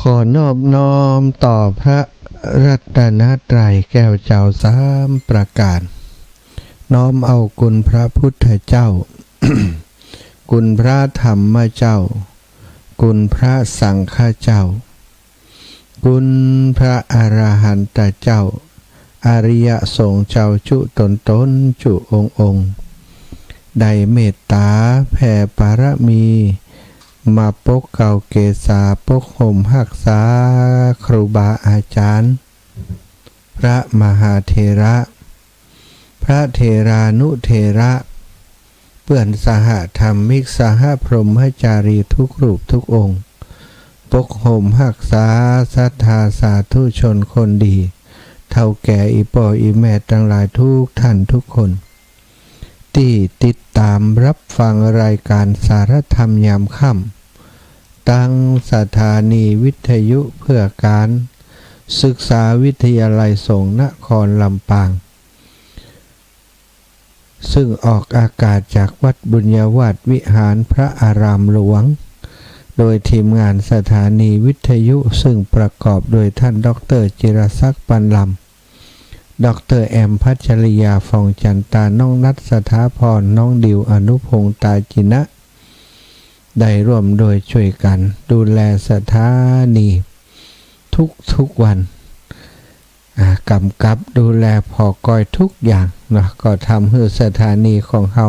ขอนอบน้อมต่อพระรัตนตรัยแก้วเจ้าสามประการน้อมเอาคุณพระพุทธเจ้า คุณพระธรรมเจ้าคุณพระสังฆเจ้าคุณพระอรหันตเจ้าอริยสงฆ์เจ้าจุตนจุองค์ได้เมตตาแผ่ปารมีมาปกเก่าเกษาปกห่มหักษาครูบาอาจารย์พระมหาเถระพระเถรานุเถระเพื่อนสหธรรมิกสหพรหมจารีทุกรูปทุกองค์ปกห่มหักษาศรัทธาสาธุชนคนดีเท่าแก่อีป่ออีแม่ทั้งหลายทุกท่านทุกคนที่ติดตามรับฟังรายการสารธรรมยามค่ำตั้งสถานีวิทยุเพื่อการศึกษาวิทยาลัยสงฆ์นครลำปางซึ่งออกอากาศจากวัดบุญญาวาสวิหารพระอารามหลวงโดยทีมงานสถานีวิทยุซึ่งประกอบโดยท่านดร.จิรศักดิ์ปันลำดร.แอมพัชริยาฟองจันตาน้องนัทสถาพรน้องดิวอนุพงษ์ตาจินะได้ร่วมโดยช่วยกันดูแลสถานีทุกวันกำกับดูแลพอกอยทุกอย่างนะก็ทำให้สถานีของเรา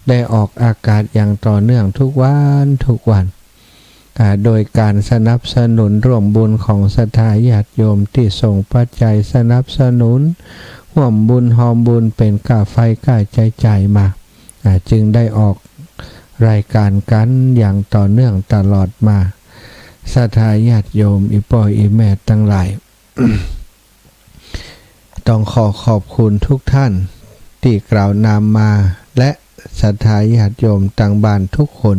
ได้ออกอากาศอย่างต่อเนื่องทุกวันโดยการสนับสนุนร่วมบุญของศรัทธาญาติโยมที่ส่งปัจจัยสนับสนุนร่วมบุญหอมบุญเป็นค่าไฟค่าใช้จ่ายมาจึงได้ออกรายการกันอย่างต่อเนื่องตลอดมาศรัทธาญาติโยมอีป่ออีแม่ทั้งหลาย ต้องขอบคุณทุกท่านที่กล่าวนามมาและศรัทธาญาติโยมต่างบ้านทุกคน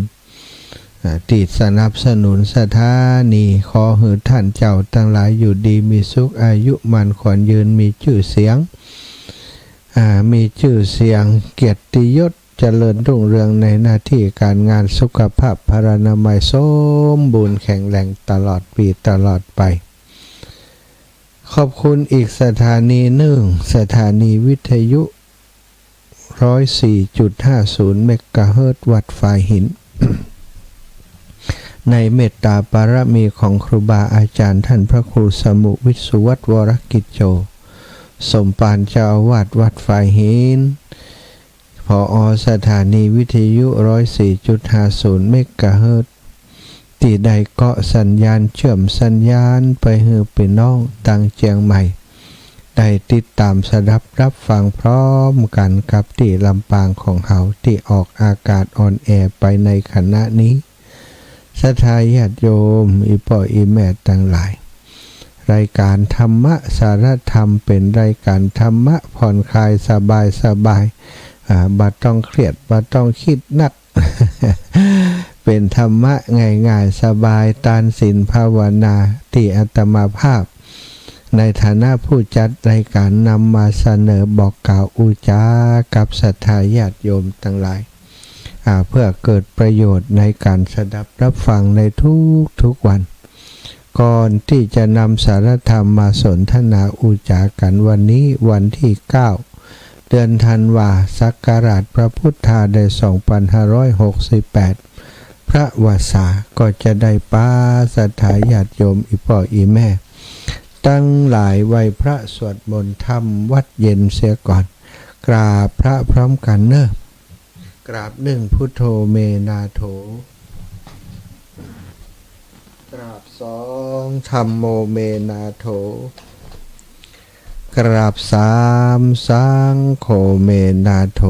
ติดสนับสนุนสถานีขอให้ท่านเจ้าทั้งหลายอยู่ดีมีสุขอายุมั่นขวัญยืนมีชื่อเสียงเกียรติยศเจริญรุ่งเรืองในหน้าที่การงานสุขภาพพรรณนามัยสมบูรณ์แข็งแรงตลอดปีตลอดไปขอบคุณอีกสถานีหนึ่งสถานีวิทยุ 104.50 เมกะเฮิรตซ์วัดฝายหิน ในเมตตาปารมีของครูบาอาจารย์ท่านพระครูสมุวิสุวัฒน์วรกิจโจสมปานเจ้าอาวาสวัดฝายหินผอ.สถานีวิทยุ 104.50 เมกะเฮิรตซ์ที่ได้เกาะสัญญาณเชื่อมสัญญาณไปให้พี่น้องต่างเชียงใหม่ได้ติดตามสดับรับฟังพร้อมกันกับที่ลำปางของเขาที่ออกอากาศออนแอร์ไปในขณะนี้ศรัทธาญาติโยมอีป่ออีแม่ต่างหลายรายการธรรมะสารธรรมเป็นรายการธรรมะผ่อนคลายสบายบัดต้องเครียดบัดต้องคิดนัก เป็นธรรมะง่ายๆสบายตานศีลภาวนาที่อาตมาภาพในฐานะผู้จัดรายการนำมาเสนอบอกกล่าวอุจากับศรัทธาญาติโยมทั้งหลายเพื่อเกิดประโยชน์ในการสดับรับฟังในทุกวันก่อนที่จะนำสารธรรมมาสนทนาอุจากันวันนี้วันที่9เดือนธันวาศักราชพระพุทธาได้2568พระวาสาก็จะได้ป้าศรัทธาญาติโยมอีป่ออีแม่ตั้งหลายไหว้พระสวดมนต์ธรรมวัดเย็นเสียก่อนกราบพระพร้อมกันเนอะกราบหนึ่งพุทโธเมนาโถกราบสองธัมโมเมนาโถกราบสามสังโฆเมนาโถ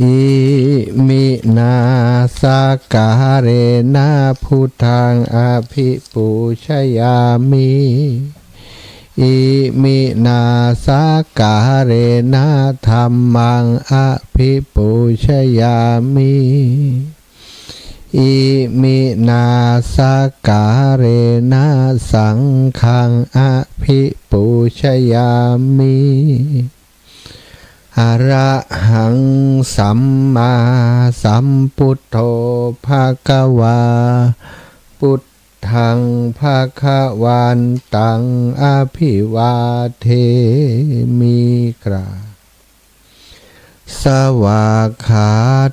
อิมินาสกาเรนะพุทธังอภิปูชยามิอิมินาสกาเรนะธัมมังอภิปูชยามิอิมินาสกาเรนะสังฆังอภิปูชยามิ อะระหังสัมมาสัมพุทโธภะคะวาพุทธังภะคะวันตังอภิวาเทมิกราสวากขา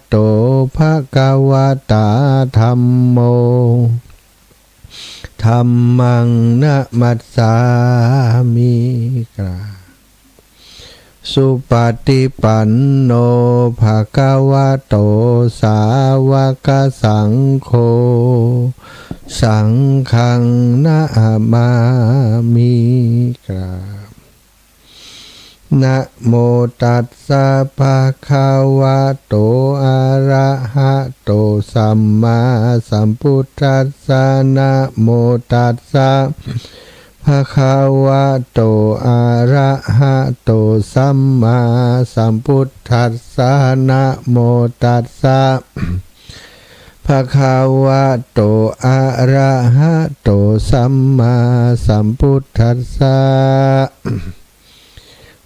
โตภะคะวะตาธัมโมธัมมังนะมัสสามิกราสุปฏิปันโนภะคะวะโตสาวกสังโฆสังฆังนะมามิกราบนะโมตัสสะภะคะวะโตอะระหะโตสัมมาสัมพุทธัสสะนะโมตัสสะภะคะวะโตอะระหะโตสัมมาสัมพุทธัสสะนะโมตัสสะภะคะวะโตอะระหะโตสัมมาสัมพุทธัสสะ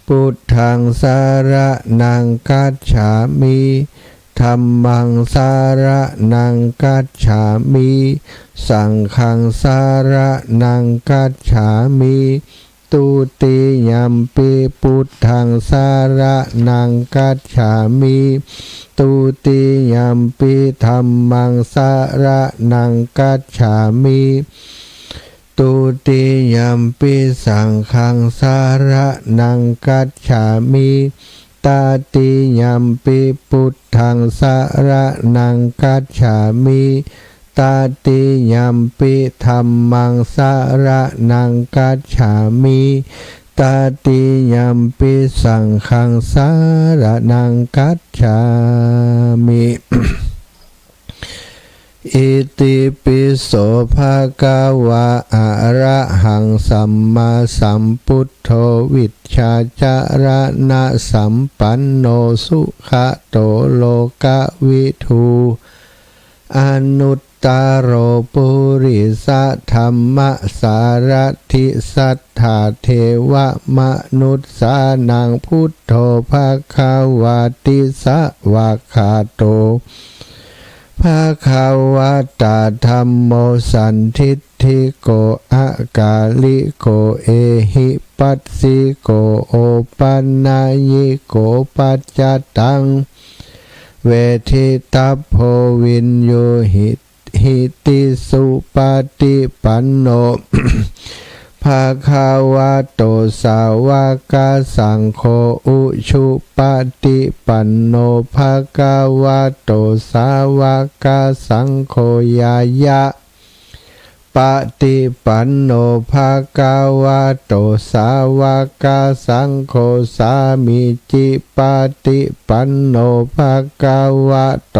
พุทธังสารนังคัจฉามิธัมมังสารนังคัจฉามิสังฆังสารนังคัจฉามิตุติยัมปิพุทธังสารนังคัจฉามิตุติยัมปิธัมมังสารนังคัจฉามิตุติยัมปิสังฆังสารนังคัจฉามิตาติยัมปิพุทธังสารนังคัจฉามิตาติยัมปิธัมมังสารนังคัจฉามิตาติยัมปิสังฆังสารนังคัจฉามิอิติปิโสภะคะวะอะระหังสัมมาสัมพุทโธวิชชาจารณะสัมปันโนสุขโตโลกวิทูอนุตตโรปุริสธรรมสารถิสัทธาเทวมนุสสานังพุทโธภะคะวะติสวากขาโตภะคะวะตาธัมโมสันทิฏฐิโกอากาลิโกเอหิปัสสิโกโอปันนายิโกปัจจตังเวทิตัพโพวินโยหิติสุปฏิปันโน ภะคะวะโตสาวกสังโฆอุชุปฏิปันโนภะคะวะโตสาวกสังโฆยายะปฏิปันโนภะคะวะโตสาวกสังโฆสามิจิปฏิปันโนภะคะวะโต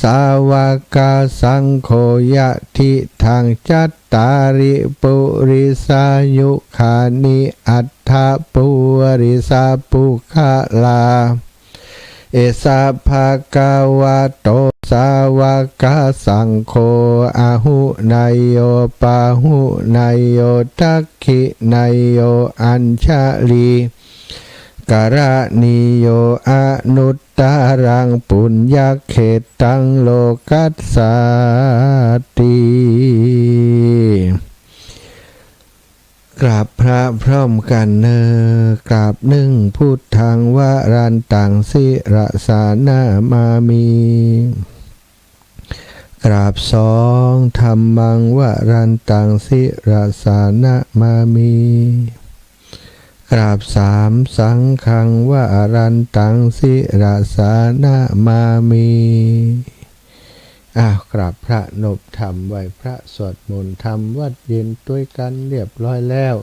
สาวกสังโฆยะทิทางจัตตาริปุริสายุขานิอัฏฐปุริสาปุคลาเอสะภะคะวะโตสาวกสังโฆอะหุนายโยปะหุนายโยทักขินายโยอัญชลีกรณิโยอนุตตรังปุญญเขตังโลกัสสาติกราบพระพร้อมกันกราบหนึ่งพุทธังวรันตังสิรสานามามีกราบสองธัมมังวรันตังสิรสานามามีกราบสามสังฆังวรันตังสิรสานามามีกราบพระนบธรรมไหว้พระสวดมนต์ธรรมวัดเย็นด้วยกันเรียบร้อยแล้ว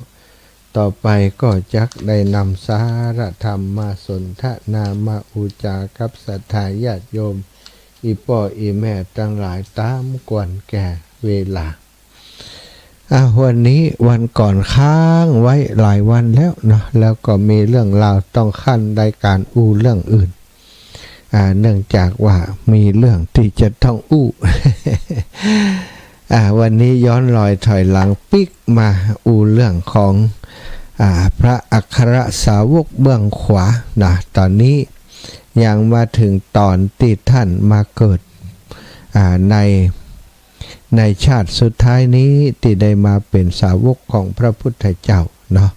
ต่อไปก็จักได้นำสาระธรรมมาสนทนามาอุจากับศรัทธาญาติโยมอีพ่ออีแม่ทั้งหลายตามกวนแก่เวลาวันนี้วันก่อนค้างไว้หลายวันแล้วนะแล้วก็มีเรื่องราวต้องขั้นรายการเรื่องอื่นเนื่องจากว่ามีเรื่องที่จะต้องวันนี้ย้อนรอยถอยหลังปิ๊กมาเรื่องของ พระอัครสาวกเบื้องขวานะตอนนี้ยังมาถึงตอนที่ท่านมาเกิดในชาติสุดท้ายนี้ที่ได้มาเป็นสาวกของพระพุทธเจ้าเนาะ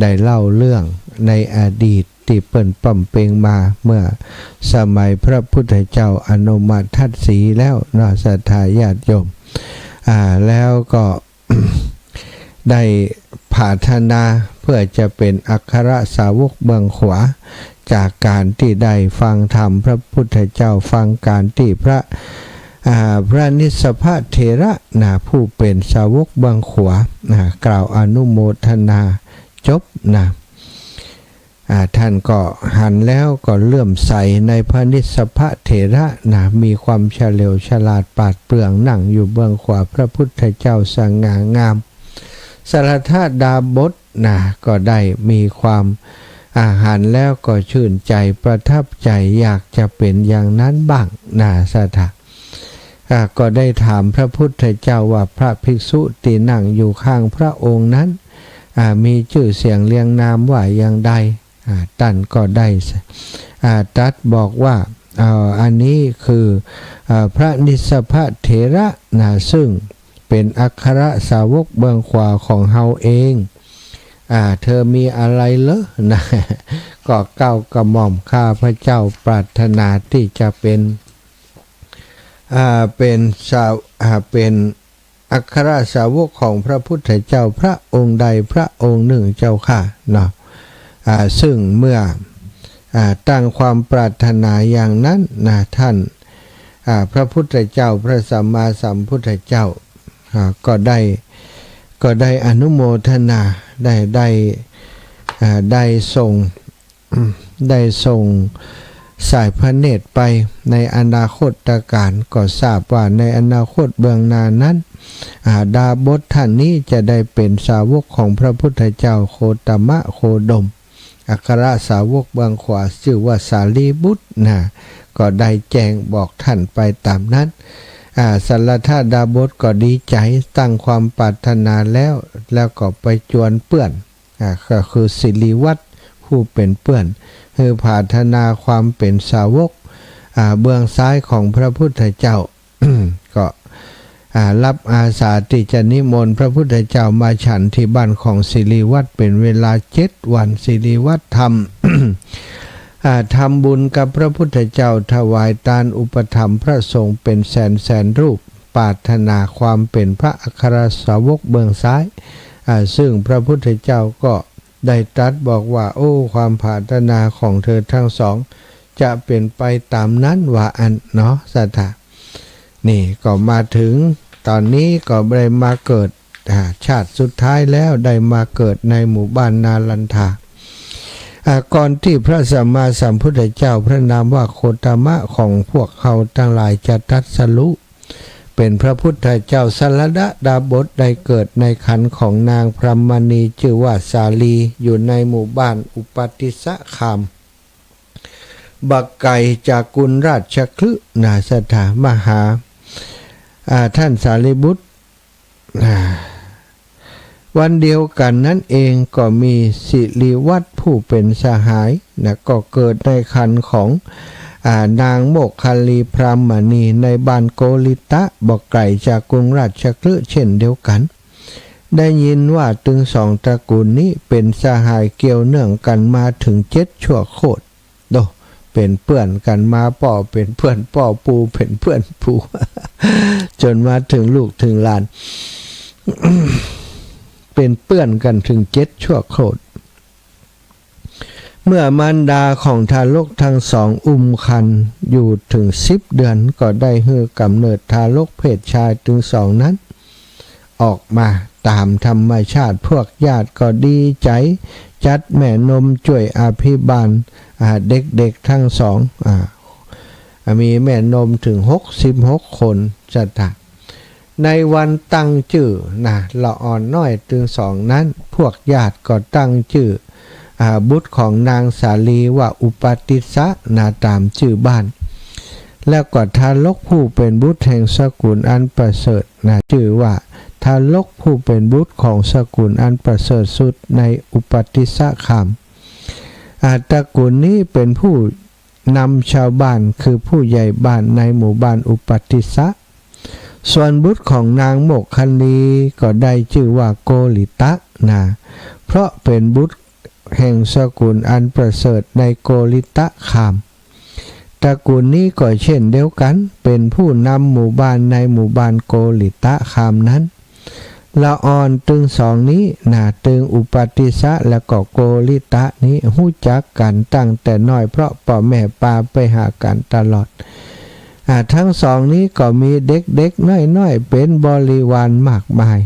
ได้เล่าเรื่องในอดีตที่เปิ้นปั่มเปงมาเมื่อสมัยพระพุทธเจ้าอนุมาทัตสีแล้วเนาะศรัทธาญาติโยมแล้วก็ ได้ผาธนาเพื่อจะเป็นอัครสาวกเบื้องขวาจากการที่ได้ฟังธรรมพระพุทธเจ้าฟังการที่พระนิสสภะเถระนะผู้เป็นสาวกเบื้องขวากล่าวอนุโมทนาจบนะท่านก็หันแล้วก็เลื่อมใสในพระนิสสภะเถระนะมีความเฉลียวฉลาดปราดเปรื่องนั่งอยู่เบื้องขวาพระพุทธเจ้าสง่างามสารธาดาบทนะก็ได้มีความหันแล้วก็ชื่นใจประทับใจอยากจะเป็นอย่างนั้นบ้างนะสถาก็ได้ถามพระพุทธเจ้าว่าพระภิกษุที่นั่งอยู่ข้างพระองค์นั้นมีชื่อเสียงเรียงนามว่าอย่างใดท่านก็ได้ตรัสบอกว่าอันนี้คือพระนิสสภะเถระนะซึ่งเป็นอัครสาวกเบื้องขวาของเฮาเองเธอมีอะไรเหรอนะก็เก้ากระหม่อมข้าพระเจ้าปรารถนาที่จะเป็นอัครสาวกของพระพุทธเจ้าพระองค์ใดพระองค์หนึ่งเจ้าค่ะเนาะซึ่งเมื่อตั้งความปรารถนาอย่างนั้นนะท่านพระพุทธเจ้าพระสัมมาสัมพุทธเจ้าก็ได้อนุโมทนาได้ส่งสายพระเนตรไปในอนาคตการก็ทราบว่าในอนาคตเบื้องหน้านั้นดาบทท่านนี้จะได้เป็นสาวกของพระพุทธเจ้าโคตมะโคดมอัครสาวกเบื้องขวาชื่อว่าสารีบุตรนะก็ได้แจ้งบอกท่านไปตามนั้นสัลธาดาบทก็ดีใจตั้งความปรารถนาแล้วก็ไปจวนเปื้อนก็คือสิริวัตรผู้เป็นเปื้อนคือปรารถนาความเป็นสาวกเบื้องซ้ายของพระพุทธเจ้า ก็รับอาสาที่จะนิมนต์พระพุทธเจ้ามาฉันที่บ้านของสิริวัตรเป็นเวลา7 วันสิริวัตรทำบุญกับพระพุทธเจ้าถวายทานอุปถัมภ์พระสงฆ์เป็นแสนรูปปรารถนาความเป็นพระอัครสาวกเบื้องซ้ายซึ่งพระพุทธเจ้าก็ได้ตรัสบอกว่าโอ้ความปรารถนาของเธอทั้งสองจะเป็นไปตามนั้นว่าอันเนาะสัทธานี่ก็มาถึงตอนนี้ก็ได้มาเกิดชาติสุดท้ายแล้วได้มาเกิดในหมู่บ้านนาลันทาก่อนที่พระสัมมาสัมพุทธเจ้าพระนามว่าโคตมะของพวกเขาทั้งหลายจะตรัสรู้เป็นพระพุทธเจ้าสลดาบทได้เกิดในขันของนางพรหมณีชื่อว่าสาลีอยู่ในหมู่บ้านอุปติสะคามบักไก่จากกุลราชคฤห์นาสถามหาท่านสารีบุตรวันเดียวกันนั้นเองก็มีสิริวัตรผู้เป็นสหายนะก็เกิดในคันของนางโมคคัลลีพรหมณีในบ้านโกลิตะบอกไก่จากกรุงราชคฤห์เช่นเดียวกันได้ยินว่าถึงสองตระกูลนี้เป็นสหายเกี่ยวเนื่องกันมาถึง7 ชั่วโคตรเป็นเพื่อนกันมาป่อเป็นเพื่อนป่อปูเป็นเพื่อนปู จนมาถึงลูกถึงหลาน เป็นเพื่อนกันถึง7 ชั่วโคตรเมื่อมารดาของทารกทั้งสองอุ้มครรภ์อยู่ถึง10 เดือนก็ได้ให้กำเนิดทารกเพศชายถึง2นั้นออกมาตามธรรมชาติพวกญาติก็ดีใจจัดแม่นมช่วยอภิบาลเด็กๆทั้งสองมีแม่นมถึง66 คนจะตักในวันตั้งชื่อละอ่อนน้อยถึง2นั้นพวกญาติก็ตั้งชื่อบุตรของนางสาลีว่าอุปติสะตามชื่อบ้านแล้วก็ทารกผู้เป็นบุตรแห่งสกุลอันประเสริฐชื่อว่า ทารกผู้เป็นบุตรของสกุลอันประเสริฐสุดในอุปติสสะคำตระกูลนี้เป็นผู้นำชาวบ้านคือผู้ใหญ่บ้านในหมู่บ้านอุปติสสะส่วนบุตรของนางโมกคันลีก็ได้ชื่อว่าโกลิตะนะเพราะเป็นบุตรแห่งสกุลอันประเสริฐในโกลิตะคามตระกูลนี้ก็เช่นเดียวกันเป็นผู้นำหมู่บ้านในหมู่บ้านโกลิตะคามนั้นละอ่อนตึงสองนี้นาตึงอุปติสสะและก็โกลิตะนี้หู้จักกันตั้งแต่น้อยเพราะพ่อแม่ปาไปหากันตลอดทั้งสองนี้ก็มีเด็กๆน้อยๆเป็นบริวารมากมาย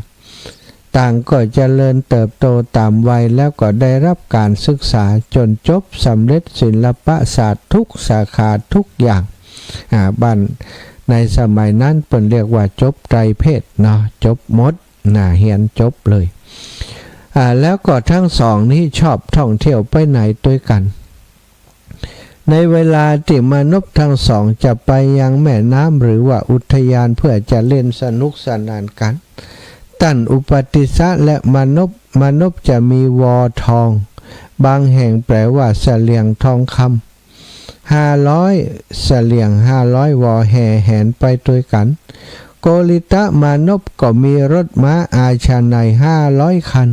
ต่างก็เจริญเติบโตตามวัยแล้วก็ได้รับการศึกษาจนจบสำเร็จศิลปศาสตร์ทุกสาขาทุกอย่างบ้านในสมัยนั้นเพิ่นเรียกว่าจบไตรเพศเนาะจบหมดเรียนจบเลยแล้วก็ทั้งสองนี้ชอบท่องเที่ยวไปไหนด้วยกันในเวลาที่มนุษย์ทั้งสองจะไปยังแม่น้ำหรือว่าอุทยานเพื่อจะเล่นสนุกสนานกันท่านอุปติสสะและมนุษย์จะมีวอทองบางแห่งแปลว่าเสลียงทองคำ500เสลียง500วอแห่แหนไปด้วยกันโกลิตะมานพก็มีรถม้าอาชาใน500คัน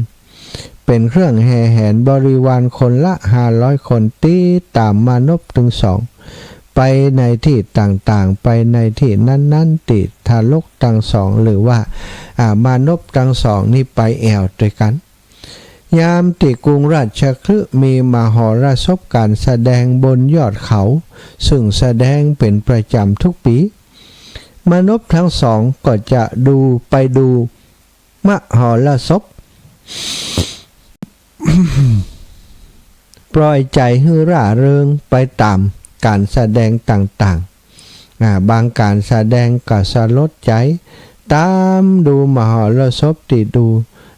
เป็นเครื่องแห่แหนบริวารคนละ500คนตีตามมานพถึงสองไปในที่ต่างๆไปในที่นั้นๆติดทารกทั้งสองหรือว่ามานพทั้งสองนี่ไปแอวด้วยกันยามติกรุงราชคฤห์มีมหรสพการแสดงบนยอดเขาซึ่งแสดงเป็นประจำทุกปีมนุษย์ทั้งสองก็จะไปดูมหรสพ ปล่อยใจให้ร่าเริงไปตามการแสดงต่างๆบางการแสดงก็สลดใจตามดูมหรสพติดู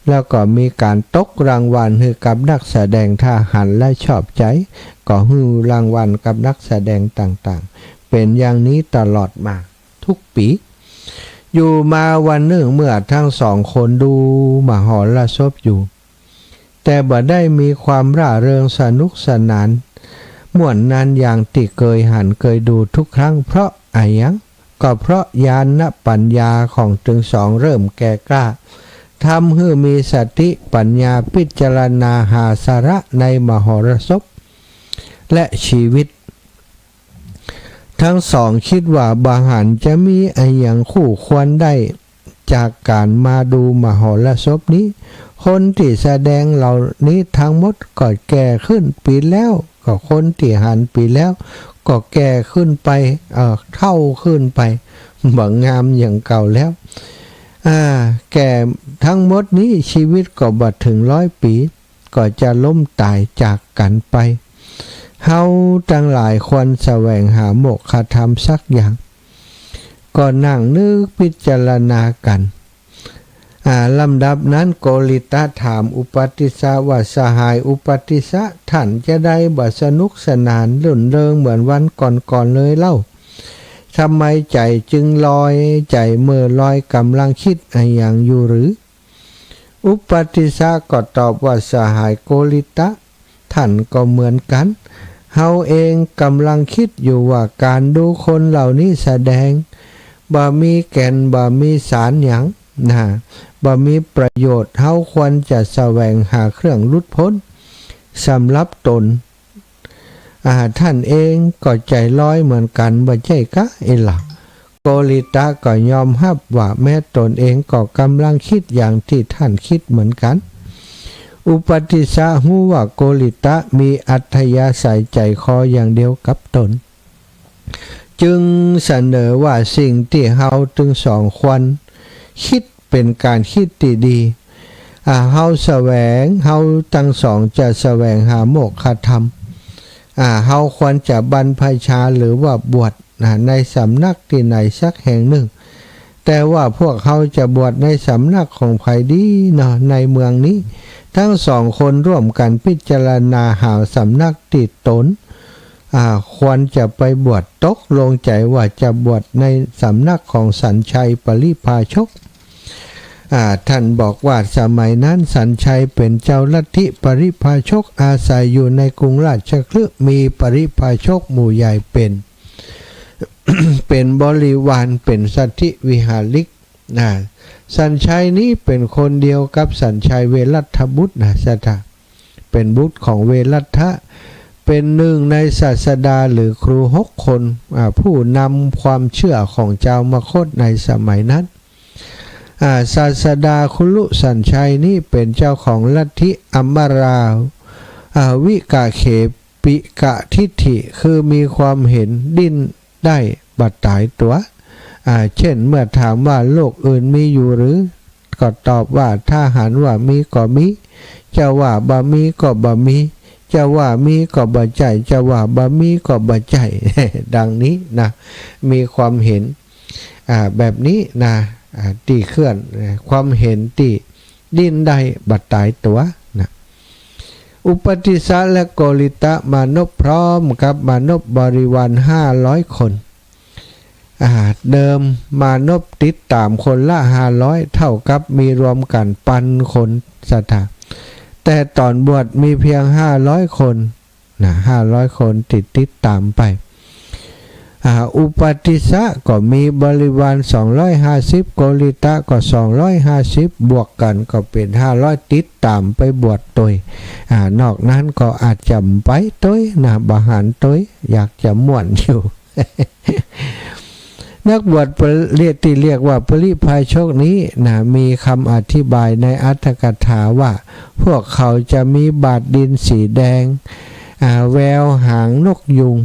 แล้วก็มีการตกรางวัลให้กับนักแสดงถ้าหันและชอบใจก็ให้รางวัลกับนักแสดงต่างๆเป็นอย่างนี้ตลอดมาทุกปีอยู่มาวันหนึ่งเมื่อทั้งสองคนดูมหรสพอยู่แต่บ่ได้มีความร่าเริงสนุกสนานม่วนนั้นอย่างที่เคยดูทุกครั้งเพราะอะไรยังก็เพราะญาณปัญญาของทั้งสองเริ่มแก่กล้าทำให้มีสติปัญญาพิจารณาหาสาระในมหรสพและชีวิตทั้งสองคิดว่าบางหันจะมีอะไรอย่างคู่ควรได้จากการมาดูมหรสพนี้คนที่แสดงเหล่านี้ทั้งหมดก็แก่ขึ้นปีแล้วก็คนที่หันปีแล้วก็แก่ขึ้นไปเท่าขึ้นไปบ่งามอย่างเก่าแล้วแก่ทั้งหมดนี้ชีวิตก็บัดถึง100 ปีก็จะล้มตายจากกันไปเฮาทั้งหลายควรแสวงหาโมกขธรรมสักอย่างก็นั่งนึกพิจารณากันลำดับนั้นโกลิตะถามอุปติสสะว่าสหายอุปติสสะท่านจะได้บ่สนุกสนานลื่นเริงเหมือนวันก่อนเลยเล่าทำไมใจจึงลอยใจเมื่อลอยกำลังคิดอะไรอย่างอยู่หรืออุปติสสะก็ตอบว่าสหายโกลิตะท่านก็เหมือนกันเฮาเองกำลังคิดอยู่ว่าการดูคนเหล่านี้แสดงบ่มีแก่นบ่มีสารหยังบ่มีประโยชน์เฮาควรจะแสวงหาเครื่องหลุดพ้นสำหรับตนท่านเองก็ใจลอยเหมือนกันบ่ใช่กะล่ะโกลิตะก็ยอมรับว่าแม้ตนเองก็กำลังคิดอย่างที่ท่านคิดเหมือนกันอุปติสสะรู้ว่าโกลิตะมีอัธยาศัยใจคออย่างเดียวกับตนจึงเสนอว่าสิ่งที่เฮาถึงสองควรคิดเป็นการคิดที่ดีเฮาทั้งสองจะแสวงหาโมกขธรรมเฮาควรจะบรรพชาหรือว่าบวชในสำนักที่ไหนสักแห่งหนึ่งแต่ว่าพวกเขาจะบวชในสำนักของไผดีในเมืองนี้ทั้งสองคนร่วมกันพิจารณาหาสำนักติดตนควรจะไปบวชตกลงใจว่าจะบวชในสำนักของสัญชัยปริภาชก ท่านบอกว่าสมัยนั้นสัญชัยเป็นเจ้าลัทธิปริพาชกอาศัยอยู่ในกรุงราชคฤห์มีปริพาชกหมู่ใหญ่เป็น เป็นบริวารเป็นสัทธิวิหาริกสัญชัยนี้เป็นคนเดียวกับสัญชัยเวรัตบุตรสถาเป็นบุตรของเวรัตถะเป็นหนึ่งในศาสดาหรือครู6 คนผู้นำความเชื่อของเจ้ามคธในสมัยนั้นศาสดาคุลุสัญชัยนี้เป็นเจ้าของลัทธิอมราวิกะเขปิกะทิฏฐิคือมีความเห็นดิ้นได้บัดตายตัวเช่นเมื่อถามว่าโลกอื่นมีอยู่หรือก็ตอบว่าถ้าหันว่ามีก็มีจะว่าบ่มีก็บ่มีจะว่ามีก็บ่ใจจะว่าบ่มีก็บ่ใจ ดังนี้นะมีความเห็นแบบนี้นะตีเคลื่อนความเห็นตีดิ้นได้บัดตายตัวนะอุปติสสะและโกริตะมานพพร้อมกับมานพบริวาร500 คนเดิมมานพติดตามคนละ500เท่ากับมีรวมกัน1,000 คนสถาแต่ตอนบวชมีเพียง500 คน500 คนติดตามไปอุปติสสะก็มีบริวาร250โกริตะก็250บวกกันก็เป็น500ติดตามไปบวชตัวนอกนั้นก็อาจจะไปตัวบาหารตัวอยากจะม่วนอยู่ นักบวชเรียกว่าปริพาชกนี้มีคำอธิบายในอัตถกถาว่าพวกเขาจะมีบาดดินสีแดงแววหางนกยุง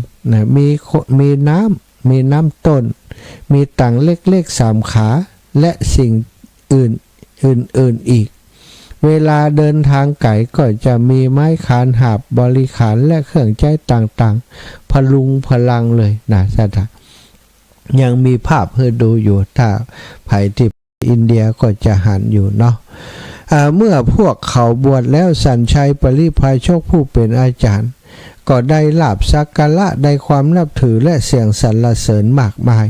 มีน้ำต้นมีต่างเล็กๆ3 ขาและสิ่งอื่นอีกเวลาเดินทางไกลก็จะมีไม้ขานหาบบริขารและเครื่องใช้ต่างๆพลุงพลังเลยสถายังมีภาพให้ดูอยู่ถ้าไผ่ที่อินเดียก็จะหันอยู่เนาะเมื่อพวกเขาบวชแล้วสัญชัยปริพาชกผู้เป็นอาจารย์ก็ได้ลาภสักการะได้ความนับถือและเสียงสรรเสริญมากมาย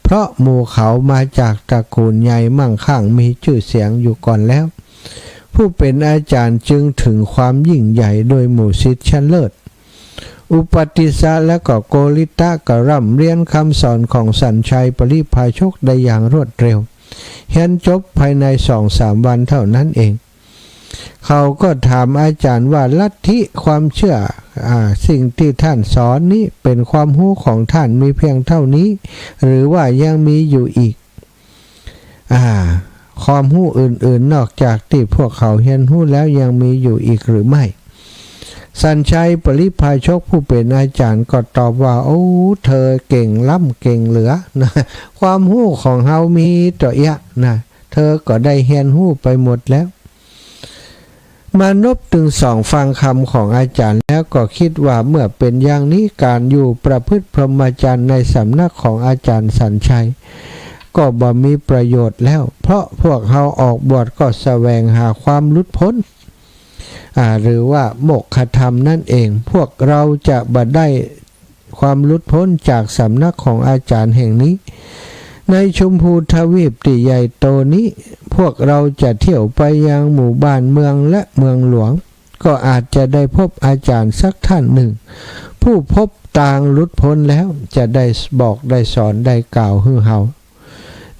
เพราะหมู่เขามาจากตระกูลใหญ่มั่งคั่งมีชื่อเสียงอยู่ก่อนแล้วผู้เป็นอาจารย์จึงถึงความยิ่งใหญ่โดยหมู่ศิษย์ชั้นเลิศอุปติสสะและก็โกริตะก็ร่ำเรียนคำสอนของสัญชัยปริพาชกได้อย่างรวดเร็วเรียนจบภายใน 2-3 วันเท่านั้นเองเขาก็ถามอาจารย์ว่าลัทธิความเชื่อสิ่งที่ท่านสอนนี้เป็นความรู้ของท่านมีเพียงเท่านี้หรือว่ายังมีอยู่อีกความรู้อื่นๆนอกจากที่พวกเขาเรียนรู้แล้วยังมีอยู่อีกหรือไม่สัญชัยปริพาชกผู้เป็นอาจารย์ก็ตอบว่าโอ้เธอเก่งล้ำเก่งเหลือนะความรู้ของเฮามีต่อยะนะเธอก็ได้เรียนรู้ไปหมดแล้วมานพถึง2ฟังคำของอาจารย์แล้วก็คิดว่าเมื่อเป็นอย่างนี้การอยู่ประพฤติพรหมจรรย์ในสำนักของอาจารย์สัญชัยก็บ่มีประโยชน์แล้วเพราะพวกเฮาออกบวชก็แสวงหาความหลุดพ้นหรือว่าโมกขธรรมนั่นเองพวกเราจะบ่ได้ความหลุดพ้นจากสำนักของอาจารย์แห่งนี้ในชมพูทวีปที่ใหญ่โตนี้พวกเราจะเที่ยวไปยังหมู่บ้านเมืองและเมืองหลวงก็อาจจะได้พบอาจารย์สักท่านหนึ่งผู้พบต่างหลุดพ้นแล้วจะได้บอกได้สอนได้กล่าวให้เฮา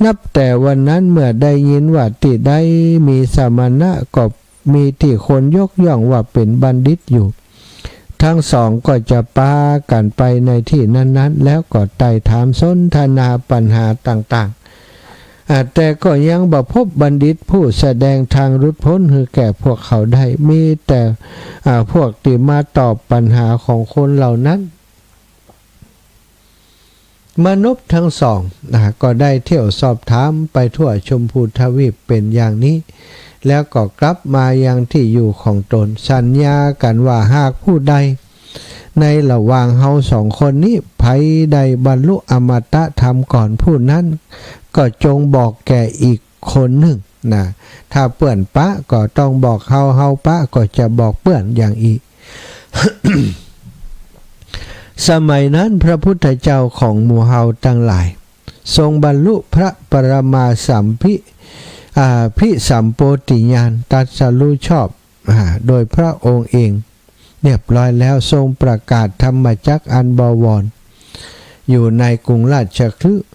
นับแต่วันนั้นเมื่อได้ยินว่าที่ได้มีสมณะก็มีที่คนยกย่องว่าเป็นบัณฑิตอยู่ทั้งสองก็จะปากันไปในที่นั้นๆแล้วก็ไต่ถามสนทนาปัญหาต่างๆแต่ก็ยังบ่พบบัณฑิตผู้แสดงทางหลุดพ้นให้แก่พวกเขาได้มีแต่พวกที่มาตอบปัญหาของคนเหล่านั้นมนุษย์ทั้งสองก็ได้เที่ยวสอบถามไปทั่วชมพูทวีปเป็นอย่างนี้แล้วก็กลับมายังที่อยู่ของตนสัญญากันว่าหากผู้ใดในระหว่างเฮา2 คนนี้ไผใดบรรลุอมตะธรรมก่อนผู้นั้นก็จงบอกแก่อีกคนหนึ่งถ้าเปื่อนปะก็ต้องบอกเฮาปะก็จะบอกเปื่อนอย่างอีก สมัยนั้นพระพุทธเจ้าของหมู่เฮาทั้งหลายทรงบรรลุพระปรมาสัมภิ พิสัมโปติญาณตรัสรู้ชอบโดยพระองค์เองเรียบร้อยแล้วทรงประกาศธรรมจักรอันบวรอยู่ในกรุงราชคฤห์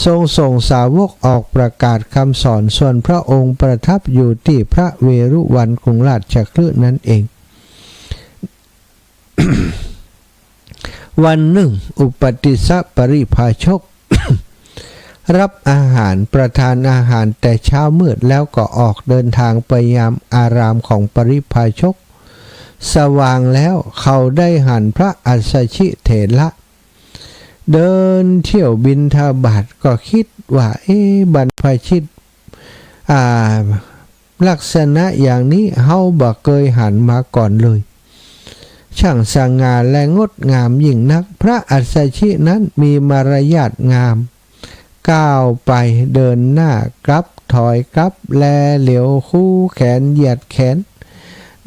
ทรงส่งสาวกออกประกาศคำสอนส่วนพระองค์ประทับอยู่ที่พระเวรุวันกรุงราชคฤห์นั่นเอง วันหนึ่งอุปติสสะปริภาชก รับอาหารประทานอาหารแต่เช้ามืดแล้วก็ออกเดินทางไปยามอารามของปริภาชกสว่างแล้วเขาได้หันพระอัสสชิเถระเดินเที่ยวบิณฑบาตก็คิดว่าบรรพชิตลักษณะอย่างนี้เฮาบ่เคยหันมาก่อนเลยช่างสง่าและงดงามยิ่งนักพระอัสสชินั้นมีมารยาทงามก้าวไปเดินหน้ากลับถอยกลับแลเหลียวคู่แขนเหยียดแขน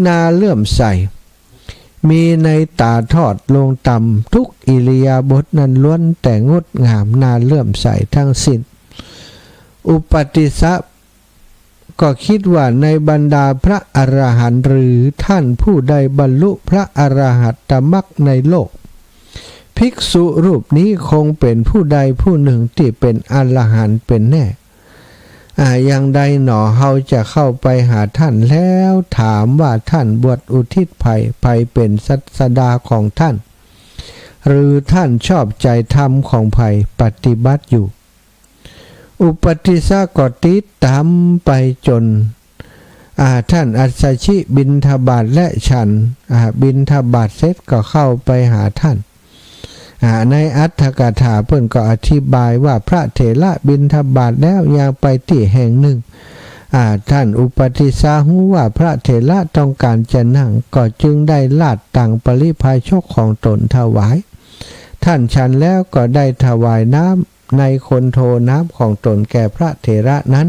นาเลื่อมใสมีในตาทอดลงต่ำทุกอิริยาบถนั้นล้วนแต่งดงามนาเลื่อมใสทั้งสิ้นอุปติสสะก็คิดว่าในบรรดาพระอรหันต์หรือท่านผู้ใดบรรลุพระอรหัตตมรรคในโลกภิกษุรูปนี้คงเป็นผู้ใดผู้หนึ่งที่เป็นอรหันต์เป็นแน่อย่างใดหนอเฮาจะเข้าไปหาท่านแล้วถามว่าท่านบวชอุทิศภัยเป็นศาสดาของท่านหรือท่านชอบใจธรรมของภัยปฏิบัติอยู่อุปติสสะก็ติดตามไปจนท่านอัสสชิบิณฑบาตและฉันบิณฑบาตเสร็จก็เข้าไปหาท่านในอัตถกถาเพิ่นก็อธิบายว่าพระเถระบิณฑบาตแล้วยังไปที่แห่งหนึ่งท่านอุปติสสะรู้ว่าพระเถระต้องการจะนั่งก็จึงได้ลาดตังปริภาชกของตนถวายท่านฉันแล้วก็ได้ถวายน้ำในคนโทน้ำของตนแก่พระเถระนั้น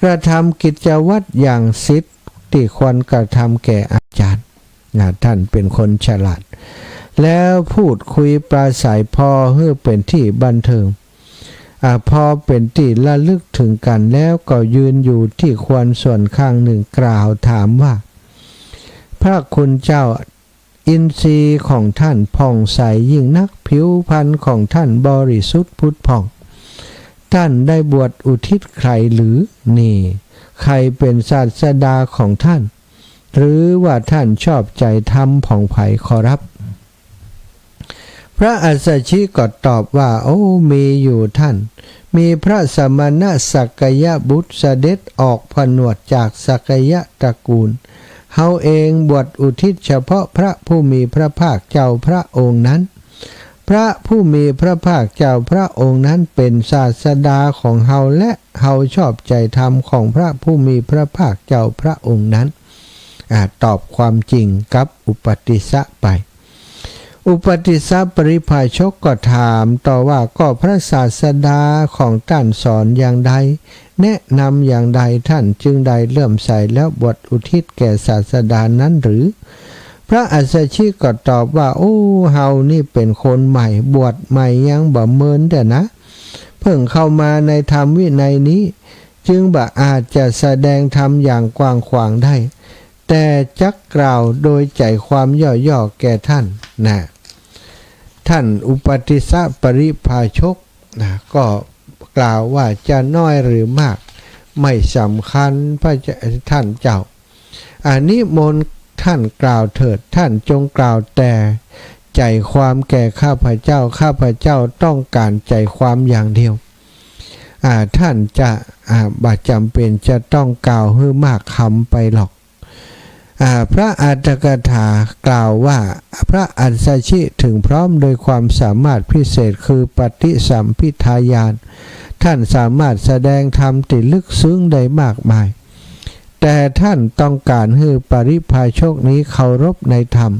กระทำกิจวัตรอย่างศิษย์ที่ควรกระทำแก่อาจารย์ท่านเป็นคนฉลาดแล้วพูดคุยปราศัยพอให้เป็นที่บันเทิงพอเป็นที่ระลึกถึงกันแล้วก็ยืนอยู่ที่ควรส่วนข้างหนึ่งกล่าวถามว่าพระคุณเจ้าอินทรีย์ของท่านผ่องใสยิ่งนักผิวพรรณของท่านบริสุทธิ์ผุดผ่องท่านได้บวชอุทิศใครหรือนี่ใครเป็นศาสดาของท่านหรือว่าท่านชอบใจธรรมผ่องไผ่ขอรับพระอัสสชิก็ตอบว่ามีอยู่ท่านมีพระสมณะสักยบุตรเสด็จออกผนวดจากสักยะตระกูลเฮาเองบวชอุทิศเฉพาะพระผู้มีพระภาคเจ้าพระองค์นั้นพระผู้มีพระภาคเจ้าพระองค์นั้นเป็นศาสดาของเฮาและเฮาชอบใจธรรมของพระผู้มีพระภาคเจ้าพระองค์นั้นตอบความจริงกับอุปติสสะไปอุปติสสะปริภาชกก็ถามต่อว่าก็พระศาสดาของท่านสอนอย่างใดแนะนำอย่างใดท่านจึงได้เลื่อมใสแล้วบวชอุทิศแก่ศาสดานั้นหรือพระอัสสชิก็ตอบว่าเฮานี่เป็นคนใหม่บวชใหม่ยังบ่เมินเด้อนะเพิ่งเข้ามาในธรรมวินัยนี้จึงบ่อาจจะแสดงธรรมอย่างกว้างขวางได้แต่จักกล่าวโดยใจความย่อๆแก่ท่านท่านอุปติสสะปริภาชกก็กล่าวว่าจะน้อยหรือมากไม่สำคัญพระท่านเจ้านิมนต์ท่านกล่าวเถิดท่านจงกล่าวแต่ใจความแก่ข้าพเจ้าต้องการใจความอย่างเดียวท่านจะบ่จำเป็นจะต้องกล่าวให้มากคำไปหรอกพระอัตถกถากล่าวว่าพระอัสสชิถึงพร้อมโดยความสามารถพิเศษคือปฏิสัมภิทาญาณท่านสามารถแสดงธรรมที่ลึกซึ้งได้มากมายแต่ท่านต้องการให้ปริภาชกนี้เคารพในธรรม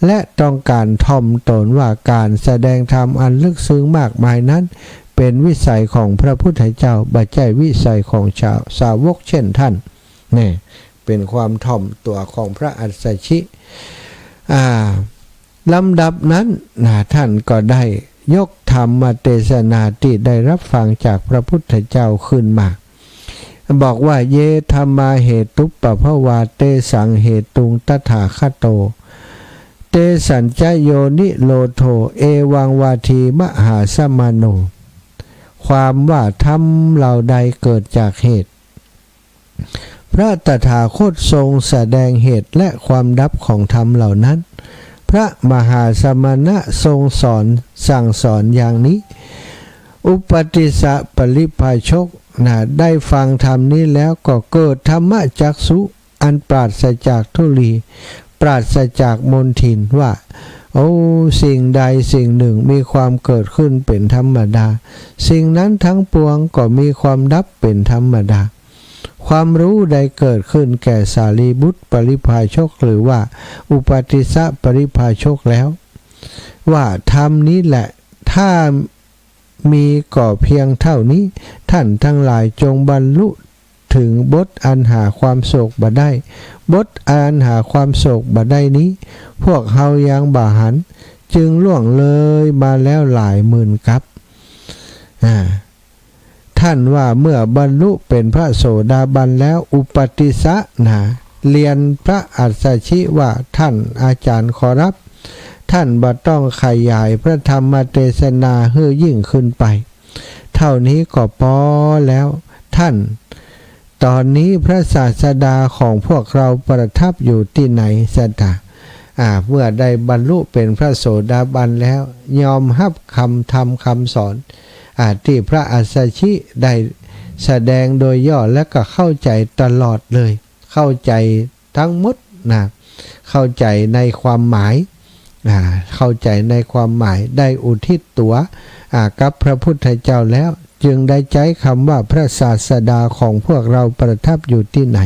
และต้องการถ่อมตนว่าการแสดงธรรมอันลึกซึ้งมากมายนั้นเป็นวิสัยของพระพุทธเจ้าบ่ใช่วิสัยของชาวสาวกเช่นท่านนี่เป็นความถ่อมตัวของพระอัสสชิลำดับนั้นท่านก็ได้ยกธรรมเทศนาที่ได้รับฟังจากพระพุทธเจ้าขึ้นมา บอกว่าเยธรรมาเหตุปภวาเตสังเหตุงตถาคโตเตสัญจโยนิโลโทเอวังวาทีมหาสมโนความว่าธรรมเหล่าใดเกิดจากเหตุพระตถาคตทรงแสดงเหตุและความดับของธรรมเหล่านั้นพระมหาสมณะทรงสอนสั่งสอนอย่างนี้อุปติสสะปริภาชกได้ฟังธรรมนี้แล้วก็เกิดธรรมจักษุอันปราศจากทุลีปราศจากมลทินว่าโอ้สิ่งใดสิ่งหนึ่งมีความเกิดขึ้นเป็นธรรมดาสิ่งนั้นทั้งปวงก็มีความดับเป็นธรรมดาความรู้ใดเกิดขึ้นแก่สารีบุตรปริภาชกหรือว่าอุปติสสะปริภาชกแล้วว่าธรรมนี้แหละถ้ามีก่อเพียงเท่านี้ท่านทั้งหลายจงบรรลุถึงบทอันหาความโศกบ่ได้บทอันหาความโศกบ่ได้นี้พวกเฮายังบ่หันจึงล่วงเลยมาแล้วหลายหมื่นกับท่านว่าเมื่อบรรลุเป็นพระโสดาบันแล้วอุปติสสะเรียนพระอัสสชิว่าท่านอาจารย์ขอรับท่านบ่ต้องขยายพระธรรมเทศนาให้ยิ่งขึ้นไปเท่านี้ก็พอแล้วท่านตอนนี้พระศาสดาของพวกเราประทับอยู่ที่ไหนสตาเมื่อได้บรรลุเป็นพระโสดาบันแล้วยอมรับคำธรรมคำสอนที่พระอัสสชิได้แสดงโดยย่อและก็เข้าใจตลอดเลยเข้าใจทั้งหมดเข้าใจในความหมายเข้าใจในความหมายได้อุทิศตัวกับพระพุทธเจ้าแล้วจึงได้ใช้คำว่าพระศาสดาของพวกเราประทับอยู่ที่ไหน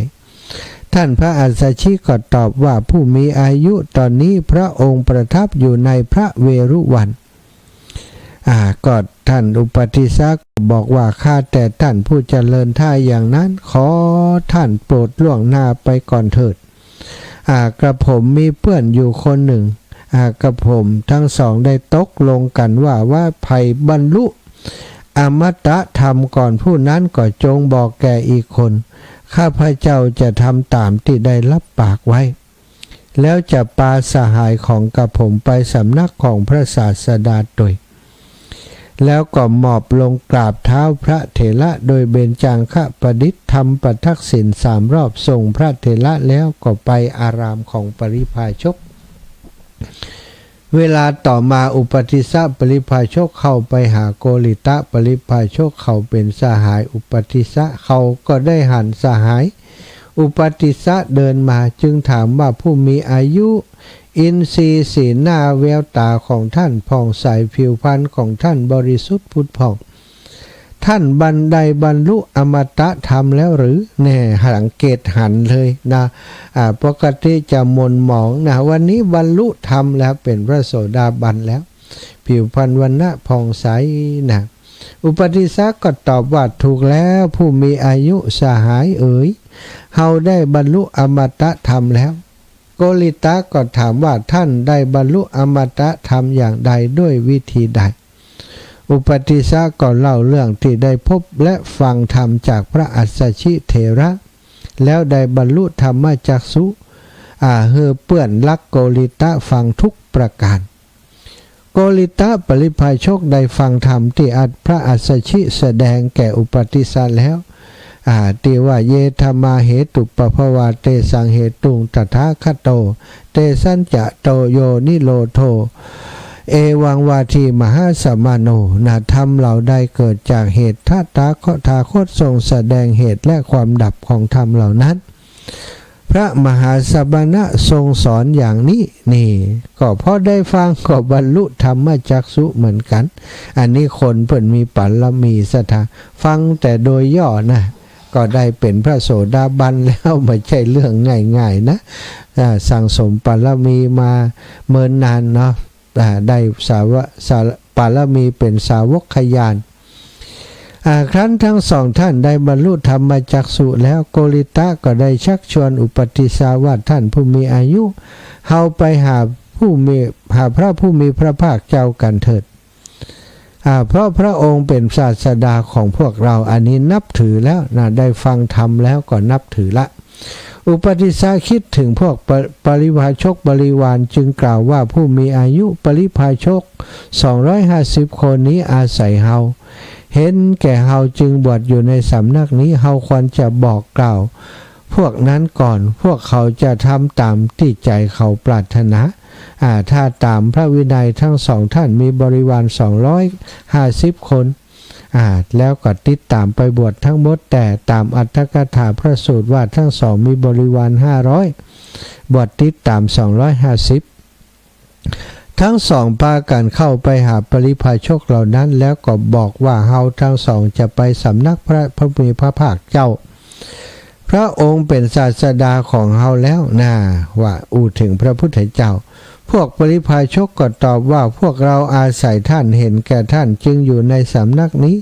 ท่านพระอัสสชิก็ตอบว่าผู้มีอายุตอนนี้พระองค์ประทับอยู่ในพระเวรุวันก็ท่านอุปติสสะบอกว่าข้าแต่ท่านผู้เจริญท่าอย่างนั้นขอท่านโปรดล่วงหน้าไปก่อนเถิดกระผมมีเพื่อนอยู่คนหนึ่งกับผมทั้งสองได้ตกลงกันว่าภัยบรรลุอมตะธรรมก่อนผู้นั้นก็จงบอกแก่อีกคนข้าพเจ้าจะทำตามที่ได้รับปากไว้แล้วจะพาสหายของกับผมไปสำนักของพระศาสดาโดยแล้วก็หมอบลงกราบเท้าพระเถระโดยเบญจางคประดิษฐ์ทำประทักษิณ3 รอบส่งพระเถระแล้วก็ไปอารามของปริภาชกเวลาต่อมาอุปติสสะปริภาชกเข้าไปหาโกริตะปริภาชกเขาเป็นสหายอุปติสสะเขาก็ได้หันสหายอุปติสสะเดินมาจึงถามว่าผู้มีอายุอินทรีย์สีหน้าแววตาของท่านผ่องใสผิวพรรณของท่านบริสุทธิ์ผุดผ่องท่านบันไดบรรลุอมตะธรรมแล้วหรือแน่สังเกตหันเลยปกติจะมนหมองวันนี้บรรลุธรรมแล้วเป็นพระโสดาบันแล้วผิวพรรณวรรณะผ่องใสอุปติสสะก็ตอบว่าถูกแล้วผู้มีอายุสหายเอ๋ยเฮาได้บรรลุอมตะธรรมแล้วโกริตะก็ถามว่าท่านได้บรรลุอมตะธรรมอย่างใดด้วยวิธีใดอุปติสสะก็เล่าเรื่องที่ได้พบและฟังธรรมจากพระอัสสชิเถระแล้วได้บรรลุธรรมจักษุเฮือเปื้อนลักโกริตะฟังทุกประการโกริตะปริภาชกได้ฟังธรรมที่พระอัสสชิแสดงแก่อุปติสสะแล้วที่ว่าเยธรรมาเหตุปภวาเตสังเหตุงตถาคโตเตสัญจะโตโยนิโลโทเอวังวาทีมหาสมโนธรรมเหล่าใดเกิดจากเหตุทาคตทรงแสดงเหตุและความดับของธรรมเหล่านั้นพระมหาสมณะทรงสอนอย่างนี้ก็พอได้ฟังก็บรรลุธรรมจักษุเหมือนกันอันนี้คนเพิ่นมีปัลมีศรัทธาฟังแต่โดยย่อก็ได้เป็นพระโสดาบันแล้วไม่ใช่เรื่องง่ายๆนะสั่งสมปารมีมาเมินนานเนาะได้ปารมีเป็นสาวกขยานครั้นทั้งสองท่านได้บรรลุธรรมจักษุแล้วโกริตะก็ได้ชักชวนอุปติสสะว่าท่านผู้มีอายุเฮาไปหาพระผู้มีพระภาคเจ้ากันเถิด เพราะพระองค์เป็นศาสดาของพวกเราอันนี้นับถือแล้วนะได้ฟังธรรมแล้วก็นับถือละอุปติสสะคิดถึงพวกปริพาชกบริวารจึงกล่าวว่าผู้มีอายุปริพาชก250คนนี้อาศัยเฮาเห็นแก่เฮาจึงบวชอยู่ในสำนักนี้เฮาควรจะบอกกล่าวพวกนั้นก่อนพวกเขาจะทำตามที่ใจเขาปรารถนาถ้าตามพระวินัยทั้งสองท่านมีบริวาร250คนแล้วก็ติดตามไปบวชทั้งหมดแต่ตามอัตถกถาพระสูตรว่าทั้งสองมีบริวาร500บวชติดตาม250ทั้งสองพากันเข้าไปหาปริพาชกเหล่านั้นแล้วก็บอกว่าเฮาทั้งสองจะไปสำนักพระผู้มีพระภาคเจ้าพระองค์เป็นศาสดาของเฮาแล้วว่าถึงพระพุทธเจ้าพวกปริพาชกก็ตอบว่าพวกเราอาศัยท่านเห็นแก่ท่านจึงอยู่ในสำนักนี้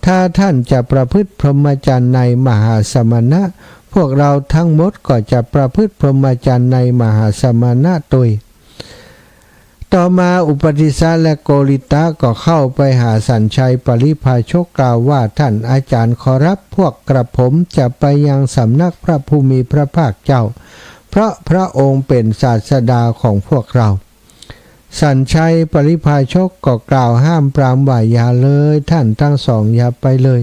ถ้าท่านจะประพฤติพรหมจรรย์ในมหาสมณะพวกเราทั้งหมดก็จะประพฤติพรหมจรรย์ในมหาสมณะตุยต่อมาอุปติสสะและโกริตะก็เข้าไปหาสัญชัยปริพาชกกล่าวว่าท่านอาจารย์ขอรับพวกกระผมจะไปยังสำนักพระผู้มีพระภาคเจ้าเพราะพระองค์เป็นศาสดาของพวกเราสัญชัยปริพาชกก็กล่าวห้ามปรามว่าอย่าเลยท่านทั้งสองอย่าไปเลย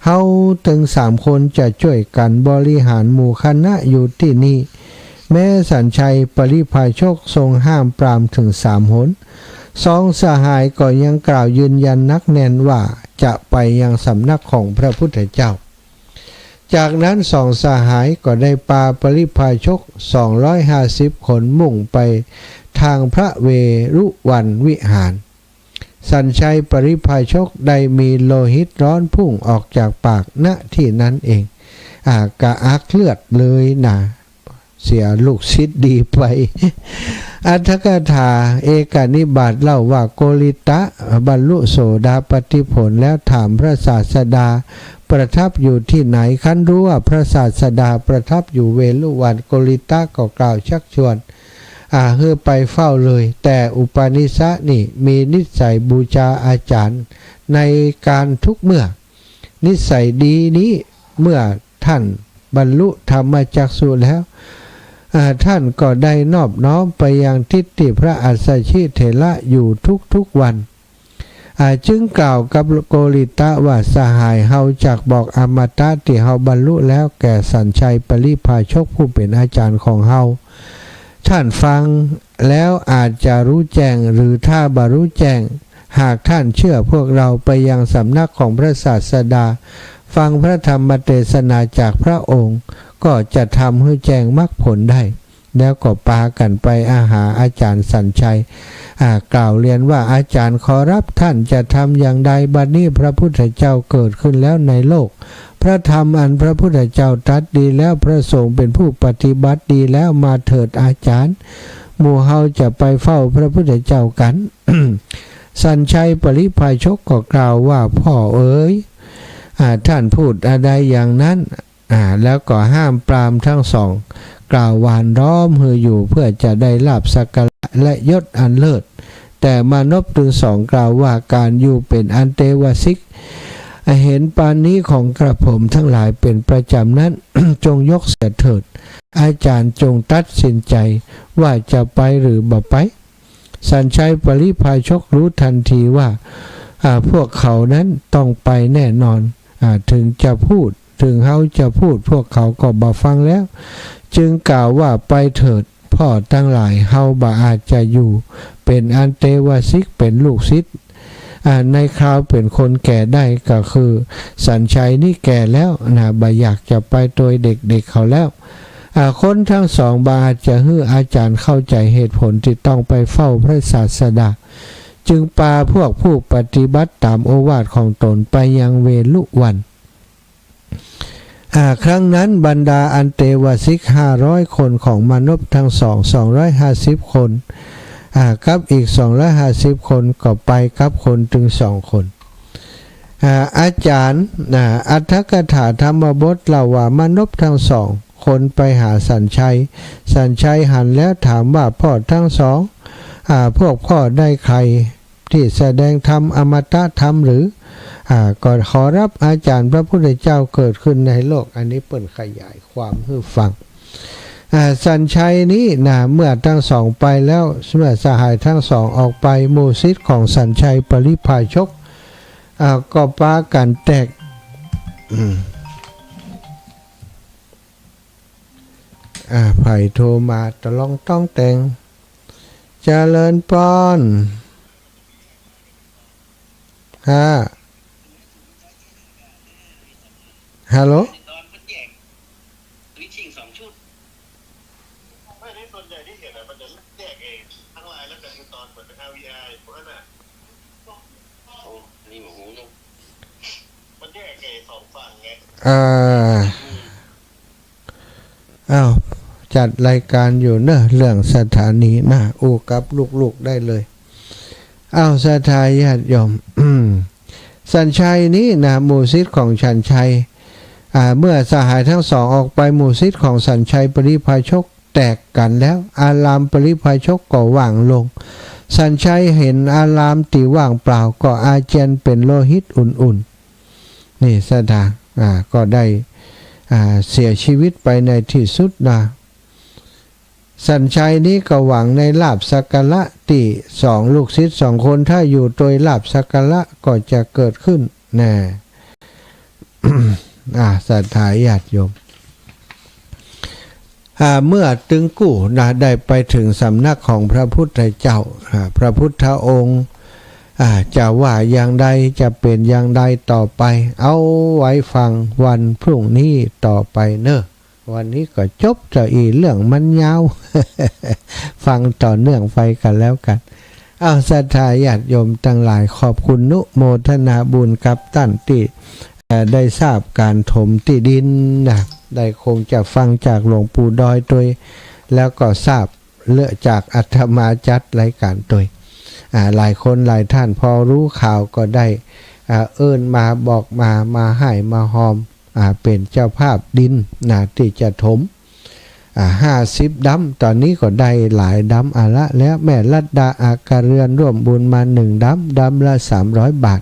เฮาถึง3คนจะช่วยกันบริหารหมู่คณะอยู่ที่นี่แม้สัญชัยปริพาชกทรงห้ามปรามถึง3 หน2 สหายก็ยังกล่าวยืนยันนักแน่นว่าจะไปยังสำนักของพระพุทธเจ้าจากนั้น2 สหายก็ได้พาปริพาชก250คนมุ่งไปทางพระเวรุวันวิหารสัญชัยปริพาชกได้มีโลหิตร้อนพุ่งออกจากปากณที่นั้นเองกระอักเลือดเลยเสียลูกศิษย์ดีไปอัตถกถาเอกนิบาตเล่าว่าโกริตะบรรลุโสดาปัตติผลแล้วถามพระศาสดาประทับอยู่ที่ไหนคันรู้ว่าพระศาสดาประทับอยู่เวลุวันโกริตะก็กล่าวชักชวนเพื่อไปเฝ้าเลยแต่อุปนิสสะนี่มีนิสัยบูชาอาจารย์ในการทุกเมื่อนิสัยดีนี้เมื่อท่านบรรลุธรรมจักษุแล้วท่านก็ได้นอบน้อมไปยังทิฏฐิพระอัสสชิเถระอยู่ทุกวันจึงกล่าวกับโกริตะว่าสหายเฮาจักบอกอมตะที่เฮาบรรลุแล้วแก่สัญชัยปริพาชกผู้เป็นอาจารย์ของเฮาท่านฟังแล้วอาจจะรู้แจ้งหรือถ้าบรรลุแจ้งหากท่านเชื่อพวกเราไปยังสำนักของพระศาสดาฟังพระธรรมเทศนาจากพระองค์ก็จะทำให้แจ้งมรรคผลได้แล้วก็พากันไปหาอาจารย์สัญชัยกล่าวเรียนว่าอาจารย์ขอรับท่านจะทำอย่างใดบัดนี้พระพุทธเจ้าเกิดขึ้นแล้วในโลกพระธรรมอันพระพุทธเจ้าตรัสดีแล้วพระสงฆ์เป็นผู้ปฏิบัติดีแล้วมาเถิดอาจารย์หมู่เฮาจะไปเฝ้าพระพุทธเจ้ากัน สัญชัยปริพาชกก็กล่าวว่าพ่อเอ๋ยท่านพูดอะไรอย่างนั้นแล้วก็ห้ามปรามทั้งสองกล่าวหวานล้อมเฮืออยู่เพื่อจะได้ลาภสักการะและยศอันเลิศแต่มานพถึงสองกล่าวว่าการอยู่เป็นอันเตวสิกเห็นปานนี้ของกระผมทั้งหลายเป็นประจำนั้น จงยกเสียเถิดอาจารย์จงตัดสินใจว่าจะไปหรือบ่ไปสัญชัยปริพาชกรู้ทันทีว่าพวกเขานั้นต้องไปแน่นอนถึงจะพูดถึงเขาจะพูดพวกเขาก็บ่ฟังแล้วจึงกล่าวว่าไปเถิดพ่อทั้งหลายเฮาบ่อาจจะอยู่เป็นอันเตวสิกเป็นลูกศิษย์ในคราวเป็นคนแก่ได้ก็คือสัญชัยนี่แก่แล้วบ่อยากจะไปโดยเด็กๆเขาแล้วคนทั้งสองบ่อาจจะให้อาจารย์เข้าใจเหตุผลที่ต้องไปเฝ้าพระศาสดาจึงพาพวกผู้ปฏิบัติตามโอวาทของตนไปยังเวลุวันครั้งนั้นบรรดาอันเตวสิก500คนของมนุษย์ทั้งสอง250คนกับอีก250คนก็ไปกับคนถึง2คนอาจารย์อัตถกถาธรรมบทเล่าว่ามนุษย์ทั้งสองคนไปหาสัญชัยหันแล้วถามว่าพ่อทั้งสองพวกพ่อได้ใคร ที่แสดงธรรมอมตะธรรมหรือก็ขอรับอาจารย์พระพุทธเจ้าเกิดขึ้นในโลกอันนี้เปิ่นขยายความให้ฟังสัญชัยนี้นะเมื่อทั้งสองไปแล้วเมื่อสหายทั้งสองออกไปหมู่ศิษย์ของสัญชัยปริพาชกก็ปากันแตกไผ่โทรมาตะลองต้องแต่งเจริญปอนฮัลโหลไม่ได้ส่วนใหญ่ที่เห็นมันจะแยกเองทั้งลายแล้วแต่ตอนเหมือนเป็น LVI พวกนั้นน่ะนี่หมูนุ่มมันแยกเองสองฝั่งไงอ้าวจัดรายการอยู่เนอะเรื่องสถานีนะอู้กับลูกๆได้เลยอ้าวสถายาติโยมสัญชัยนี้นะหมู่ศิษย์ของสัญชัยเมื่อสหายทั้งสองออกไปหมู่ศิษย์ของสัญชัยปริพาชกแตกกันแล้วอารามปริพาชกก็ว่างลงสัญชัยเห็นอารามตีว่างเปล่าก็อาเจียนเป็นโลหิตอุ่นๆนี่สถานก็ได้เสียชีวิตไปในที่สุดนะสัญชัยนี้ก็หวังในลาภสักการะที่สองลูกศิษย์สองคนถ้าอยู่โดยลาภสักการะก็จะเกิดขึ้นแน่ ศรัทธาญาติโยมเมื่อตึงกู้ได้ไปถึงสำนักของพระพุทธเจ้าพระพุทธองค์จะว่าอย่างใดจะเป็นอย่างใดต่อไปเอาไว้ฟังวันพรุ่งนี้ต่อไปเนอะวันนี้ก็จบจะอีเรื่องมันยาว ฟังต่อเนื่องไปกันแล้วกันศรัทธาญาติโยมทั้งหลายขอบคุณนุโมทนาบุญกับท่านที่ได้ทราบการถมที่ดินนะได้คงจะฟังจากหลวงปู่ดอยตัวแล้วก็ทราบเลือกจากอาตมาจัดรายการตัวหลายคนหลายท่านพอรู้ข่าวก็ได้เอิ้นมาบอกมาให้มาหอมเป็นเจ้าภาพดินนะที่จะถม50 ดำตอนนี้ก็ได้หลายดำละแล้วแม่ลัดดาอากาเรือนร่วมบุญมา1 ดำละ300 บาท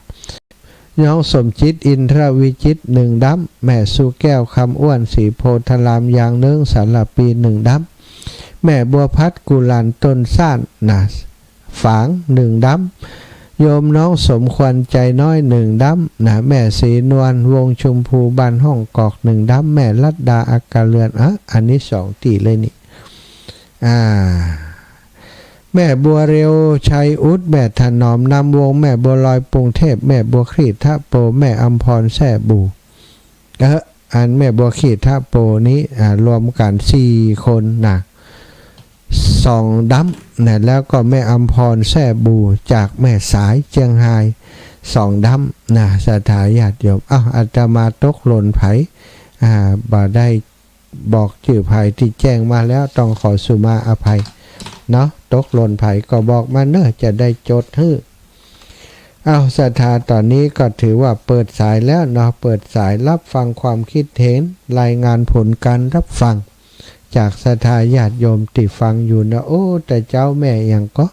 น้องสมจิตอินทรวิจิต1 ดำแม่สุแก้วคำอ้วนสีโพธารามยางเนื้อสารปี1 ดำแม่บัวพัดกุลานต้นซ่านนะฝาง1 ดำโยมน้องสมควรใจน้อย1 ดำนะแม่ศรีนวลวงชมพูบ้านห้องกอก1 ดำแม่ลัดดาอากาเรือนอันนี้2 ตีเลยนี่แม่บัวเร็วชัยอุดแม่ถนอมนำวงแม่บัวลอยปรุงเทพแม่บัวขีดทะโปแม่อัมพรแซ่บูอันแม่บัวขีดทะโปนี้รวมกัน4 คนนะ2 ดำนะแล้วก็แม่อัมพรแซ่บูจากแม่สายเจียงไฮ้2 ดำนะสถาญาติโยมอาตมาตกหล่นไผบ่ได้บอกชื่อไผที่แจ้งมาแล้วต้องขอสุมาอภัยเนาะตกหล่นไผก็บอกมาเนอะจะได้จดให้ศรัทธาตอนนี้ก็ถือว่าเปิดสายแล้วเนาะเปิดสายรับฟังความคิดเห็นรายงานผลการรับฟังจากศรัทธาญาติโยมที่ฟังอยู่นะโอ้แต่เจ้าแม่อย่างก็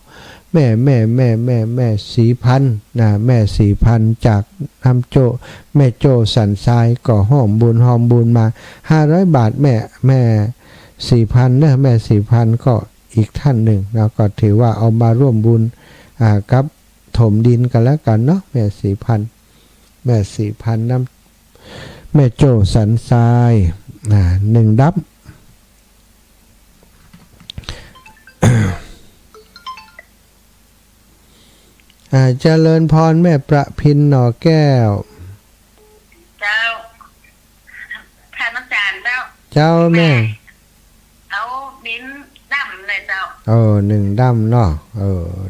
แม่สีพันนะแม่สีพันจากน้ำโจแม่โจสันทรายก็หอมบุญมา500 บาทแม่สีพันเนอะแม่สีพันก็อีกท่านหนึ่งแล้วก็ถือว่าเอามาร่วมบุญกับถมดินกันแล้วกันเนาะแม่สีพันน้ำแม่โจสันทราย1 ดับเจริญพรแม่ประพินหน่อแก้วเจ้าท่านอาจารย์เจ้าแม่เอาดินดำเลยเจ้า1 ดำเนาะ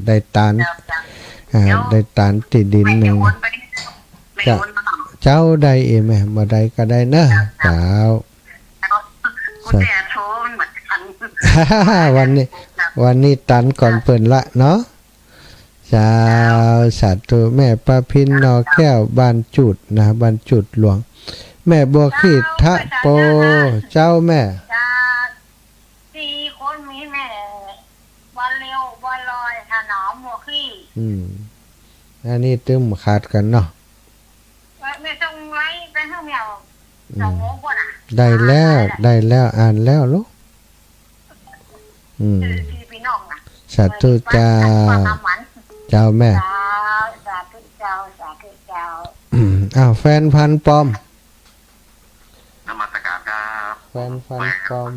ได้ตานได้ตานติดดิน1เจ้าได้แม่บ่ได้ก็ได้เนอะเจ้าคุณแต่โทรเหมือนกันวันนี้ตันก่อนเปิดละเนาะเจ้าสาธุแม่ประพินนอแก้วบ้านจุดนะบ้านจุดหลวงแม่บัวขีดทะโปเจ้าแม่4 คนมีแม่วันเร็ววันลอยถนอมบัวขี้ อันนี้ตึมขาดกันเนาะ แม่ต้องไว้ไปให้แมวสองโมงกว่าน่ะ ได้แล้วอ่านแล้วลูกที่พี่น้องน่ะ สาธุเจ้าเจ้าแม่ สาธุเจ้าอ้าวแฟนพันธุ์ปลอม นมัสการครับ แฟนพันธุ์ปลอม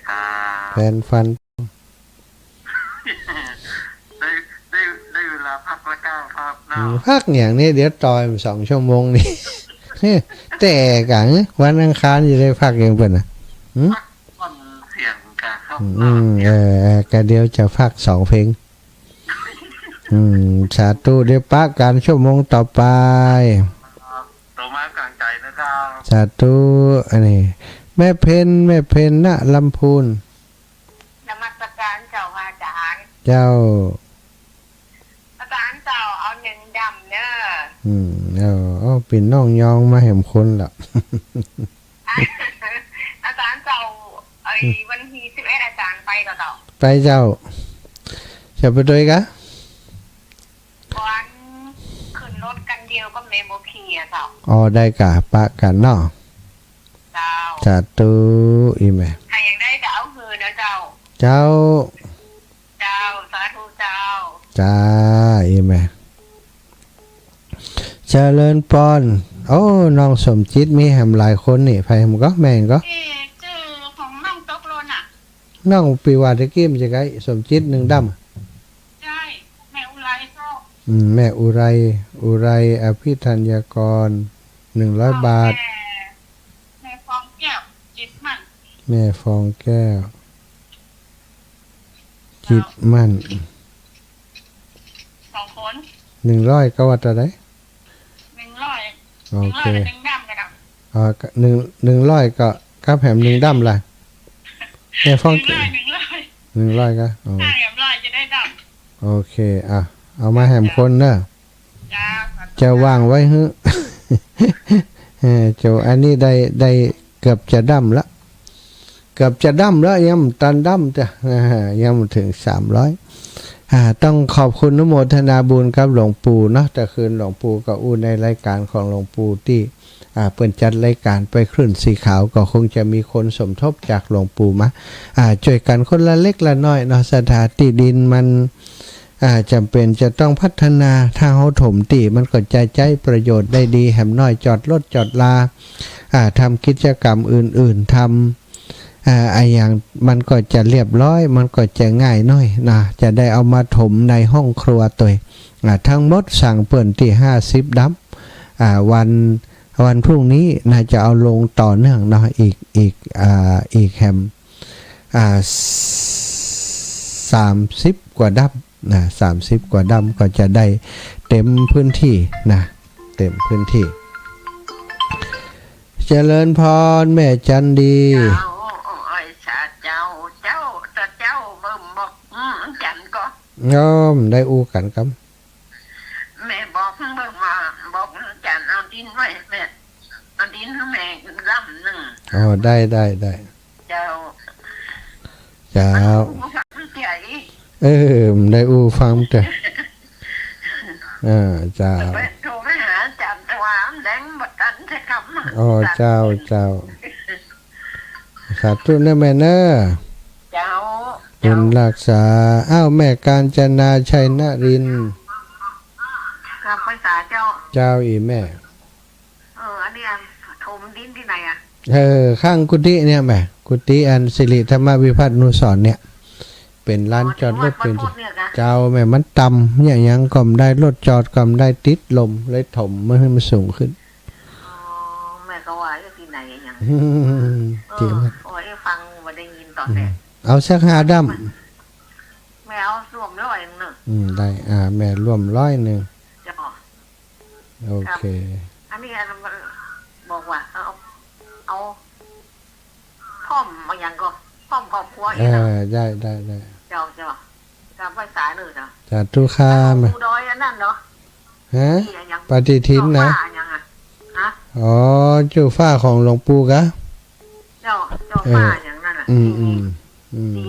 ครับ แฟนพันธุ์ ได้เวลาพักแล้วก้าวครับเนาะ พักอย่างนี้เดี๋ยวต่อย2 ชั่วโมงนี่ แต่กันวันอังคารจะได้พักอย่างเปิ่นน่ะ วันเสียงกันครับ ก็เดี๋ยวจะพัก2 เพลงสาธุเดี๋ยวปักกันชั่วโมงต่อไป ตัวมากลางใจนะครับ สาธุอันนี้แม่เพนณลำพูน นมัสการเจ้าอาจารย์ เจ้า อาจารย์เจ้าเอาหนึ่งดำเนอะ เอาเป็นน้องยองมาแหมคนละ อาจารย์เจ้าไอ้วันที่11อาจารย์ไปก็ต่อ ไปเจ้าจะไปด้วยกะ วันขึ้นรถกันเดียวก็เมโมคีอะเจ้า อ๋อได้กะปะกันเนาะ เจ้า สาธุอีแม่ ใครยังได้ก็เอาคืนนะเจ้า เจ้า เจ้าสาธุเจ้า จ้าอีแม่เจริญปอนโอ้น้องสมจิตมีแหมหลายคนนี่ไผมันก็แม่นก็ ชื่อของน้องตกโลนอ่ะ น้องปีว่าตะกี้มันจะไกสมจิต1ดำ ใช่แม่อุไรก็ แม่อุไรอภิธัญกร100 บาท แม่ฟองแก้วจิตมัน แม่ฟองแก้ว จิตมั่น 2 คน 100ก็ว่าจะได้ 100 โอเค 100เป็นดำกันอ่ะ 100ก็กับแหม1ดำล่ะแม่ฟอง100ก็อ๋อ ถ้าอย่างไรจะได้ด โอเคเอามาแหมคนเนอะ ำจ้า จะวางไว้ฮึ เจ้าอันนี้ได้เกือบจะดำละยังตันดำจ้ะยังถึง300ต้องขอบคุณอนุโมทนาบุญครับหลวงปู่เนาะแต่คืนหลวงปู่ก็อู้ในรายการของหลวงปู่ที่เปิดจัดรายการไปคลื่นสีขาวก็คงจะมีคนสมทบจากหลวงปู่มาช่วยกันคนละเล็กละน้อยเนาะสถานที่ดินมันจำเป็นจะต้องพัฒนาถ้าเขาถมตีมันก็จะใช้ประโยชน์ได้ดีแหมน้อยจอดรถจอดลาทำกิจกรรมอื่นๆทำอย่างมันก็จะเรียบร้อยมันก็จะง่ายน้อยนะจะได้เอามาถมในห้องครัวตัวทั้งหมดสั่งเปิ่นที่50ดับวันพรุ่งนี้น่าจะเอาลงต่อเนื่องเนาะอีกแฮม30 กว่าดับนะ30 กว่าดับก็จะได้เต็มพื้นที่นะเต็มพื้นที่เจริญพรแม่จันดี เจ้าไอ้ชาเจ้าเบิ่มบอกจันก็ ย่อมได้อู้กันครับ แม่บอกเบิ่มว่าบอกจันเอาดินไว้แม่เอาดินให้แม่ลำหนึ่ง อ๋อได้ เจ้า เจ้า ได้อู้ฟังแต่เจ้า ไปโทรไปหาจันตัวแดงบัดตันใช่คำ อ๋อเจ้าสาธุนะแม่เนอะ เจ้า บุญรักษาแม่กาญจนาชัยนรินทร์ กับภาษาเจ้า เจ้าอีแม่ อันนี้โทมดินที่ไหนอ่ะ ข้างกุฏิเนี่ยแม่กุฏิอันสิริธรรมวิพัฒนุสรณ์เนี่ยเป็นร้านจอดรถเป็นเจ้าแม่มันต่ำเนี่ยยังก็มได้รถจอดก็มได้ติดลมเลยถมไม่ให้มันสูงขึ้น แม่ก็ว่าที่ไหนอย่าง จริง โอ้ยฟังมาได้ยินตอนแรก เอาสัก5ดั้ม แม่เอาสวมร้อยหนึ่ง ได้แม่ร่วม100 จะ โอเค อันนี้บอกว่าเอาพ่อมบางอย่างก็พ่อมครอบครัวอีกนะ ได้เจ้ากับภาษาหนึ่งเนาะ สาธุค่าแม่ ปูดอยอันนั้นเนาะ ฮะปฏิทินนะอ๋อจูฟ้าของหลวงปู่กะ เจ้าฟ้าอย่างนั้นอ่ะ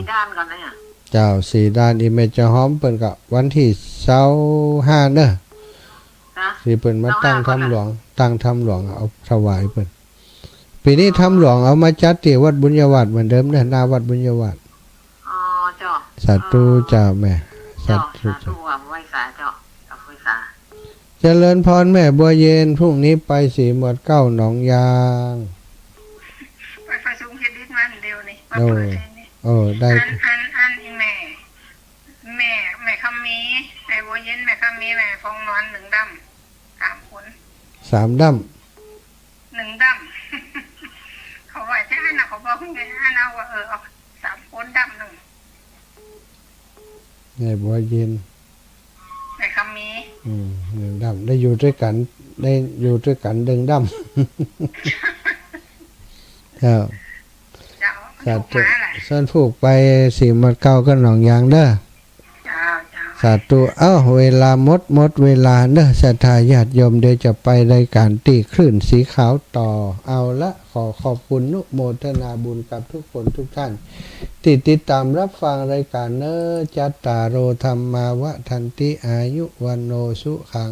4 ด้านก่อนนะเนี่ย เจ้า4 ด้านอีเมจจะหอมเปิ่นกับวันที่25เด้อ นะ สิเปิ้นมาตั้งทำหลวงเอาถวายเปิ้นปีนี้ทำหลวงเอามาจัดที่วัดบุญญาวาสเหมือนเดิมนะหน้าวัดบุญญาวาส อ๋อเจ้า สาธุเจ้าแม่สา เจ้า ธุ สาธุว่าไว้สาเจ้ากับไว้สา เจริญพรแม่บัวเย็นพรุ่งนี้ไปสีหมวดเก้าหนองยาง ไปประชุมเฮ็ดดิษมันเดียวนี่มาเปิดเพลงนี่ ได้ อันอีแม่คำมีไอ้บัวเย็นแม่คำมีแม่ฟองนอนหนึ่งดำ3 คน 3ดั้ม 1 ดำ เขาว่าจะอันน่ะเขาบอกไงอันเอาว่าเอา3 คนดำหนึ่ง แม่บัวเย็น แม่คำมี 1ดั้มได้อยู่ด้วยกันดึงดั้ม เจ้า เจ้า สา ถูก ธุ มาแหละ ส่วนผูกไปสีหมวดเก้าก็หนองยางเด้อ เจ้า สาธุเวลาหมดเวลาเนอะศรัทธาญาติโยมเดี๋ยวจะไปรายการตีคลื่นสีขาวต่อเอาละขอบคุณนุโมทนาบุญกับทุกคนทุกท่านที่ติดตามรับฟังรายการเนอะจัตตารโอธรรมาวะทันติอายุวันโนสุขัง